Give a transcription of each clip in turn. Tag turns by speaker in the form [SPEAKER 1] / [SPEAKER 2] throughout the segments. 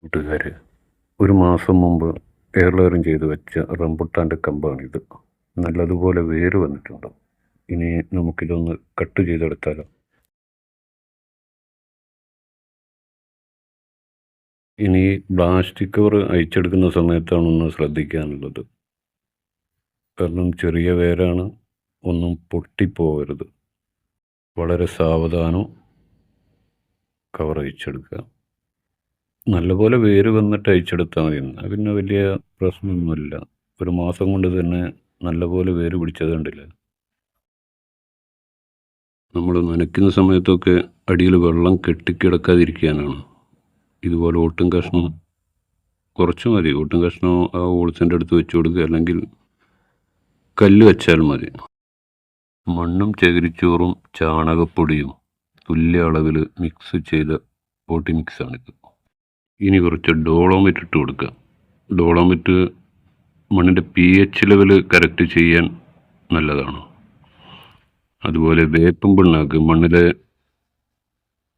[SPEAKER 1] കൂട്ടുകാരെ, ഒരു മാസം മുമ്പ് എയർലെയറിങ് ചെയ്ത് വെച്ച റംബുട്ടാൻ്റെ കമ്പാണിത്. നല്ലതുപോലെ വേര് വന്നിട്ടുണ്ട്. ഇനി നമുക്കിതൊന്ന് കട്ട് ചെയ്തെടുത്താലോ? ഇനി പ്ലാസ്റ്റിക് കവർ അഴിച്ചെടുക്കുന്ന സമയത്താണ് ഒന്ന് ശ്രദ്ധിക്കാനുള്ളത്. കാരണം ചെറിയ വേരാണ്, ഒന്നും പൊട്ടിപ്പോകരുത്. വളരെ സാവധാനം കവർ അഴിച്ചെടുക്കുക. നല്ലപോലെ വേര് വന്നിട്ട് അഴിച്ചെടുത്താൽ മതി. എന്നാൽ പിന്നെ വലിയ പ്രശ്നമൊന്നുമില്ല. ഒരു മാസം കൊണ്ട് തന്നെ നല്ലപോലെ വേര് പിടിച്ചത് കണ്ടില്ലേ? നമ്മൾ നനയ്ക്കുന്ന സമയത്തൊക്കെ അടിയിൽ വെള്ളം കെട്ടിക്കിടക്കാതിരിക്കാനാണ്. ഇതുപോലെ ഓട്ടും കഷ്ണം കുറച്ച് മതി. ഓട്ടും കഷ്ണം ആ ഓൾസിൻ്റെ അടുത്ത് വെച്ച് കൊടുക്കുക, അല്ലെങ്കിൽ കല്ല് വെച്ചാൽ മതി. മണ്ണും ചകിരിച്ചോറും ചാണകപ്പൊടിയും തുല്യ അളവിൽ മിക്സ് ചെയ്ത പോട്ടി മിക്സാണിത്. ഇനി കുറച്ച് ഡോളോമിറ്റ് ഇട്ട് കൊടുക്കുക. ഡോളോമിറ്റ് മണ്ണിൻ്റെ pH ലെവൽ കറക്റ്റ് ചെയ്യാൻ നല്ലതാണ്. അതുപോലെ വേപ്പും പിണ്ണാക്ക്, മണ്ണിലെ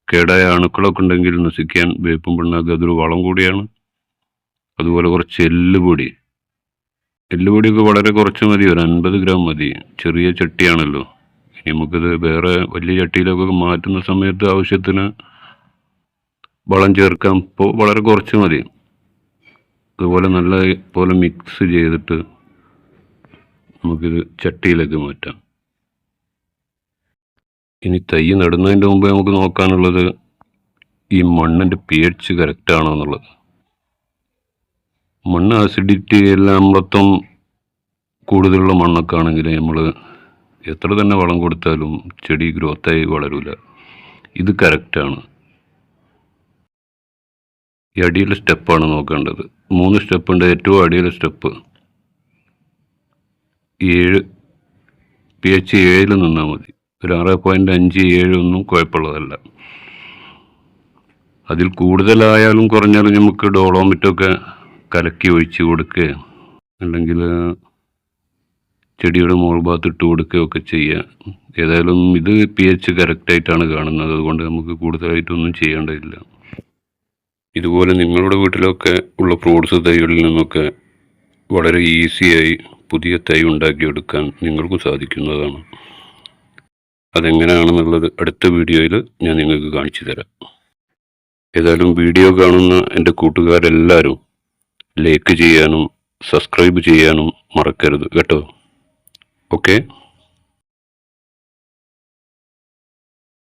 [SPEAKER 1] കേടായ അണുക്കളൊക്കെ ഉണ്ടെങ്കിൽ നശിക്കാൻ വേപ്പും പിണ്ണാക്ക് അതൊരു വളം കൂടിയാണ്. അതുപോലെ കുറച്ച് എല്ലുപൊടിയൊക്കെ വളരെ കുറച്ച് മതി, ഒരു 50 ഗ്രാം മതി. ചെറിയ ചട്ടിയാണല്ലോ. ഇനി നമുക്കിത് വേറെ വലിയ ചട്ടിയിലൊക്കെ മാറ്റുന്ന സമയത്ത് ആവശ്യത്തിന് വളം ചേർക്കാം. ഇപ്പോൾ വളരെ കുറച്ച് മതി. അതുപോലെ നല്ല പോലെ മിക്സ് ചെയ്തിട്ട് നമുക്കിത് ചട്ടിയിലേക്ക് മാറ്റാം. ഇനി തൈ നടുന്നതിൻ്റെ മുമ്പ് നമുക്ക് നോക്കാനുള്ളത് ഈ മണ്ണിൻ്റെ pH കറക്റ്റ് ആണോ എന്നുള്ളത്. മണ്ണ് ആസിഡിറ്റി എല്ലാം മൊത്തം കൂടുതലുള്ള മണ്ണൊക്കെ ആണെങ്കിൽ നമ്മൾ എത്ര തന്നെ വളം കൊടുത്താലും ചെടി ഗ്രോത്തായി വളരില്ല. ഇത് കറക്റ്റാണ്. ഈ അടിയിലെ സ്റ്റെപ്പാണ് നോക്കേണ്ടത്. 3 സ്റ്റെപ്പുണ്ട്. ഏറ്റവും അടിയിലെ സ്റ്റെപ്പ് 7, pH 7 നിന്നാൽ മതി. ഒരു 6.5, 7 ഒന്നും കുഴപ്പമുള്ളതല്ല. അതിൽ കൂടുതലായാലും കുറഞ്ഞാലും നമുക്ക് ഡോളോമിറ്റൊക്കെ കലക്കി ഒഴിച്ച് കൊടുക്കുക, അല്ലെങ്കിൽ ചെടിയുടെ മുകൾ ഭാഗത്ത് ഇട്ട് കൊടുക്കുകയൊക്കെ ചെയ്യുക. ഏതായാലും ഇത് pH കറക്റ്റായിട്ടാണ് കാണുന്നത്, അതുകൊണ്ട് നമുക്ക് കൂടുതലായിട്ടൊന്നും ചെയ്യേണ്ടതില്ല. ഇതുപോലെ നിങ്ങളുടെ വീട്ടിലൊക്കെ ഉള്ള ഫ്രൂട്ട്സ് തൈകളിൽ നിന്നൊക്കെ വളരെ ഈസിയായി പുതിയ തൈ ഉണ്ടാക്കിയെടുക്കാൻ നിങ്ങൾക്കും സാധിക്കുന്നതാണ്. അതെങ്ങനെയാണെന്നുള്ളത് അടുത്ത വീഡിയോയിൽ ഞാൻ നിങ്ങൾക്ക് കാണിച്ചു തരാം. ഏതായാലും വീഡിയോ കാണുന്ന എൻ്റെ കൂട്ടുകാരെല്ലാവരും ലൈക്ക് ചെയ്യാനും സബ്സ്ക്രൈബ് ചെയ്യാനും മറക്കരുത് കേട്ടോ. ഓക്കെ.